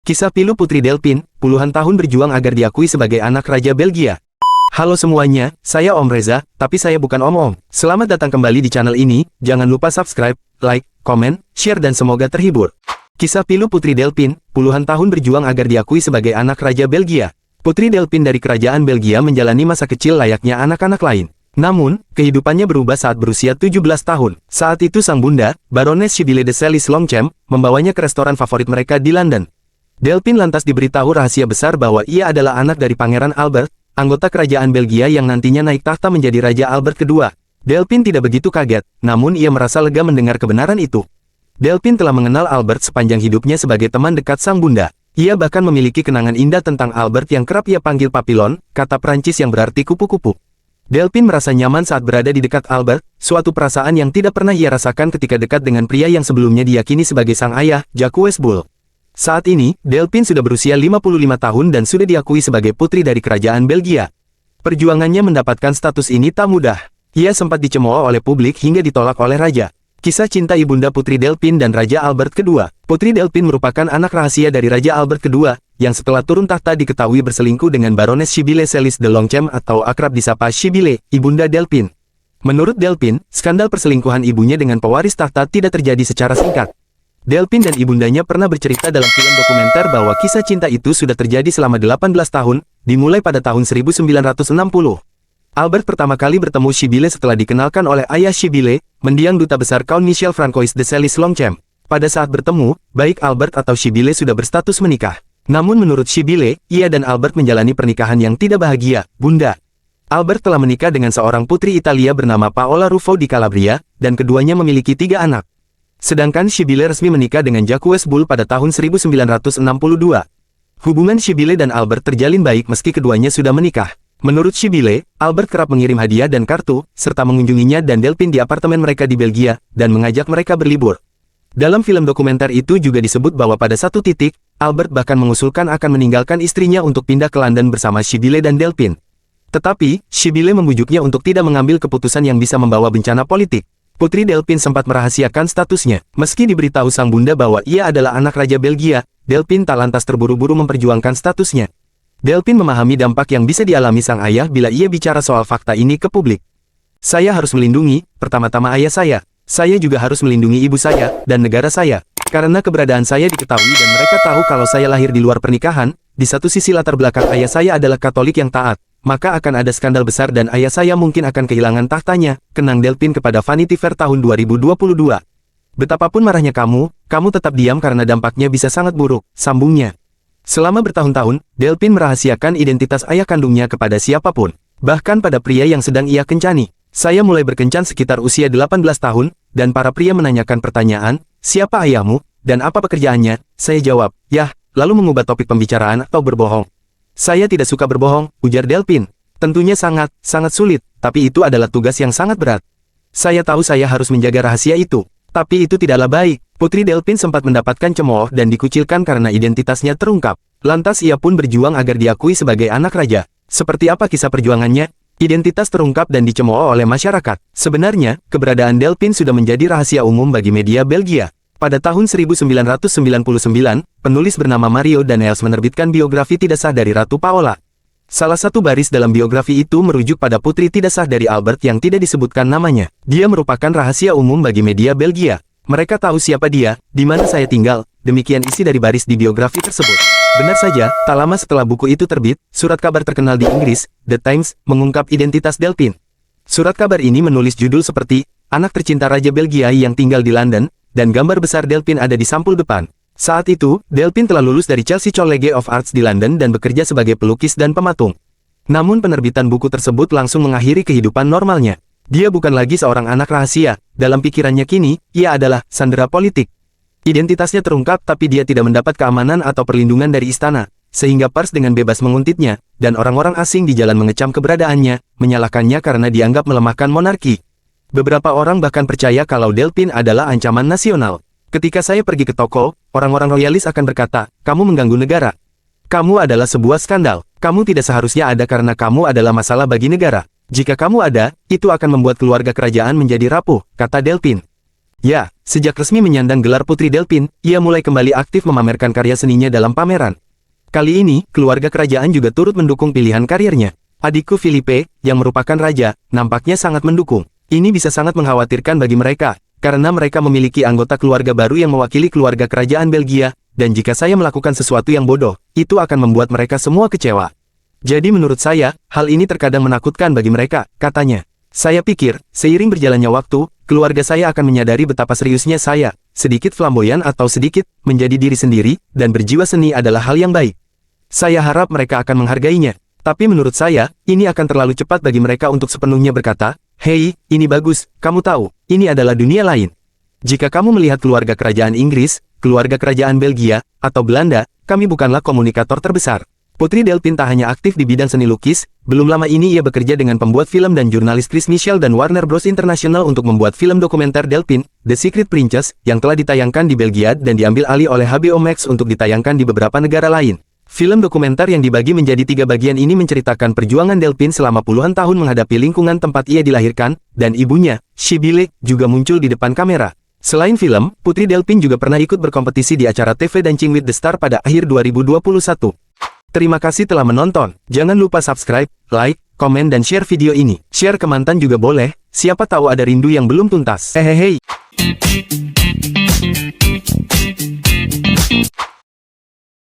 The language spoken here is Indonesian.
Kisah pilu Putri Delpin, puluhan tahun berjuang agar diakui sebagai anak Raja Belgia. Halo semuanya, saya Om Reza, tapi saya bukan Om-Om. Selamat datang kembali di channel ini, jangan lupa subscribe, like, komen, share dan semoga terhibur. Kisah pilu Putri Delpin, puluhan tahun berjuang agar diakui sebagai anak Raja Belgia. Putri Delpin dari kerajaan Belgia menjalani masa kecil layaknya anak-anak lain. Namun, kehidupannya berubah saat berusia 17 tahun. Saat itu sang bunda, Baroness Sibylle de Salis-Longchamp, membawanya ke restoran favorit mereka di London. Delpin lantas diberitahu rahasia besar bahwa ia adalah anak dari Pangeran Albert, anggota kerajaan Belgia yang nantinya naik tahta menjadi Raja Albert kedua. Delpin tidak begitu kaget, namun ia merasa lega mendengar kebenaran itu. Delpin telah mengenal Albert sepanjang hidupnya sebagai teman dekat sang bunda. Ia bahkan memiliki kenangan indah tentang Albert yang kerap ia panggil Papillon, kata Prancis yang berarti kupu-kupu. Delpin merasa nyaman saat berada di dekat Albert, suatu perasaan yang tidak pernah ia rasakan ketika dekat dengan pria yang sebelumnya diyakini sebagai sang ayah, Jacques Bull. Saat ini, Delpin sudah berusia 55 tahun dan sudah diakui sebagai putri dari kerajaan Belgia. Perjuangannya mendapatkan status ini tak mudah. Ia sempat dicemooh oleh publik hingga ditolak oleh raja. Kisah cinta ibunda Putri Delpin dan Raja Albert kedua. Putri Delpin merupakan anak rahasia dari Raja Albert kedua, yang setelah turun tahta diketahui berselingkuh dengan Baroness Sibylle Salis de Longchamp atau akrab disapa Sibylle, ibunda Delpin. Menurut Delpin, skandal perselingkuhan ibunya dengan pewaris tahta tidak terjadi secara singkat. Delpin dan ibundanya pernah bercerita dalam film dokumenter bahwa kisah cinta itu sudah terjadi selama 18 tahun, dimulai pada tahun 1960. Albert pertama kali bertemu Sibylle setelah dikenalkan oleh ayah Sibylle, mendiang duta besar Count Michel Francois de Salis-Longchamp. Pada saat bertemu, baik Albert atau Sibylle sudah berstatus menikah. Namun menurut Sibylle, ia dan Albert menjalani pernikahan yang tidak bahagia, Bunda. Albert telah menikah dengan seorang putri Italia bernama Paola Ruffo di Calabria, dan keduanya memiliki 3 anak. Sedangkan Sibylle resmi menikah dengan Jacques Bull pada tahun 1962. Hubungan Sibylle dan Albert terjalin baik meski keduanya sudah menikah. Menurut Sibylle, Albert kerap mengirim hadiah dan kartu, serta mengunjunginya dan Delpin di apartemen mereka di Belgia, dan mengajak mereka berlibur. Dalam film dokumenter itu juga disebut bahwa pada satu titik, Albert bahkan mengusulkan akan meninggalkan istrinya untuk pindah ke London bersama Sibylle dan Delpin. Tetapi, Sibylle membujuknya untuk tidak mengambil keputusan yang bisa membawa bencana politik. Putri Delpin sempat merahasiakan statusnya. Meski diberitahu sang bunda bahwa ia adalah anak Raja Belgia, Delpin tak lantas terburu-buru memperjuangkan statusnya. Delpin memahami dampak yang bisa dialami sang ayah bila ia bicara soal fakta ini ke publik. Saya harus melindungi, pertama-tama ayah saya. Saya juga harus melindungi ibu saya, dan negara saya. Karena keberadaan saya diketahui dan mereka tahu kalau saya lahir di luar pernikahan, di satu sisi latar belakang ayah saya adalah Katolik yang taat. Maka akan ada skandal besar dan ayah saya mungkin akan kehilangan tahtanya, kenang Delpin kepada Vanity Fair tahun 2022. Betapapun marahnya kamu tetap diam karena dampaknya bisa sangat buruk, sambungnya. Selama bertahun-tahun, Delpin merahasiakan identitas ayah kandungnya kepada siapapun, bahkan pada pria yang sedang ia kencani. Saya mulai berkencan sekitar usia 18 tahun, dan para pria menanyakan pertanyaan, siapa ayahmu, dan apa pekerjaannya? Saya jawab, yah, lalu mengubah topik pembicaraan atau berbohong. Saya tidak suka berbohong, ujar Delpin. Tentunya sangat sulit, tapi itu adalah tugas yang sangat berat. Saya tahu saya harus menjaga rahasia itu, tapi itu tidaklah baik. Putri Delpin sempat mendapatkan cemooh dan dikucilkan karena identitasnya terungkap. Lantas ia pun berjuang agar diakui sebagai anak raja. Seperti apa kisah perjuangannya? Identitas terungkap dan dicemooh oleh masyarakat. Sebenarnya, keberadaan Delpin sudah menjadi rahasia umum bagi media Belgia. Pada tahun 1999, penulis bernama Mario Daniels menerbitkan biografi tidak sah dari Ratu Paola. Salah satu baris dalam biografi itu merujuk pada putri tidak sah dari Albert yang tidak disebutkan namanya. Dia merupakan rahasia umum bagi media Belgia. Mereka tahu siapa dia, di mana saya tinggal, demikian isi dari baris di biografi tersebut. Benar saja, tak lama setelah buku itu terbit, surat kabar terkenal di Inggris, The Times, mengungkap identitas Delpin. Surat kabar ini menulis judul seperti, Anak Tercinta Raja Belgia yang tinggal di London, dan gambar besar Delpin ada di sampul depan. Saat itu, Delpin telah lulus dari Chelsea College of Arts di London dan bekerja sebagai pelukis dan pematung. Namun penerbitan buku tersebut langsung mengakhiri kehidupan normalnya. Dia bukan lagi seorang anak rahasia, dalam pikirannya kini, ia adalah sandera politik. Identitasnya terungkap tapi dia tidak mendapat keamanan atau perlindungan dari istana, sehingga pers dengan bebas menguntitnya, dan orang-orang asing di jalan mengecam keberadaannya, menyalahkannya karena dianggap melemahkan monarki. Beberapa orang bahkan percaya kalau Delpin adalah ancaman nasional. Ketika saya pergi ke toko, orang-orang royalis akan berkata, kamu mengganggu negara. Kamu adalah sebuah skandal. Kamu tidak seharusnya ada karena kamu adalah masalah bagi negara. Jika kamu ada, itu akan membuat keluarga kerajaan menjadi rapuh, kata Delpin. Ya, sejak resmi menyandang gelar Putri Delphin, ia mulai kembali aktif memamerkan karya seninya dalam pameran. Kali ini, keluarga kerajaan juga turut mendukung pilihan karirnya. Adikku Filipe, yang merupakan raja, nampaknya sangat mendukung. Ini bisa sangat mengkhawatirkan bagi mereka, karena mereka memiliki anggota keluarga baru yang mewakili keluarga kerajaan Belgia, dan jika saya melakukan sesuatu yang bodoh, itu akan membuat mereka semua kecewa. Jadi menurut saya, hal ini terkadang menakutkan bagi mereka, katanya. Saya pikir, seiring berjalannya waktu, keluarga saya akan menyadari betapa seriusnya saya, sedikit flamboyan atau sedikit, menjadi diri sendiri, dan berjiwa seni adalah hal yang baik. Saya harap mereka akan menghargainya. Tapi menurut saya, ini akan terlalu cepat bagi mereka untuk sepenuhnya berkata, "Hei, ini bagus, kamu tahu, ini adalah dunia lain." Jika kamu melihat keluarga kerajaan Inggris, keluarga kerajaan Belgia, atau Belanda, kami bukanlah komunikator terbesar. Putri Delphin tak hanya aktif di bidang seni lukis, belum lama ini ia bekerja dengan pembuat film dan jurnalis Chris Michel dan Warner Bros International untuk membuat film dokumenter Delphin, The Secret Princess, yang telah ditayangkan di Belgia dan diambil alih oleh HBO Max untuk ditayangkan di beberapa negara lain. Film dokumenter yang dibagi menjadi 3 bagian ini menceritakan perjuangan Delphin selama puluhan tahun menghadapi lingkungan tempat ia dilahirkan, dan ibunya, Shibile, juga muncul di depan kamera. Selain film, Putri Delphin juga pernah ikut berkompetisi di acara TV Dancing with the Star pada akhir 2021. Terima kasih telah menonton. Jangan lupa subscribe, like, komen dan share video ini. Share ke mantan juga boleh, siapa tahu ada rindu yang belum tuntas. Hehehe.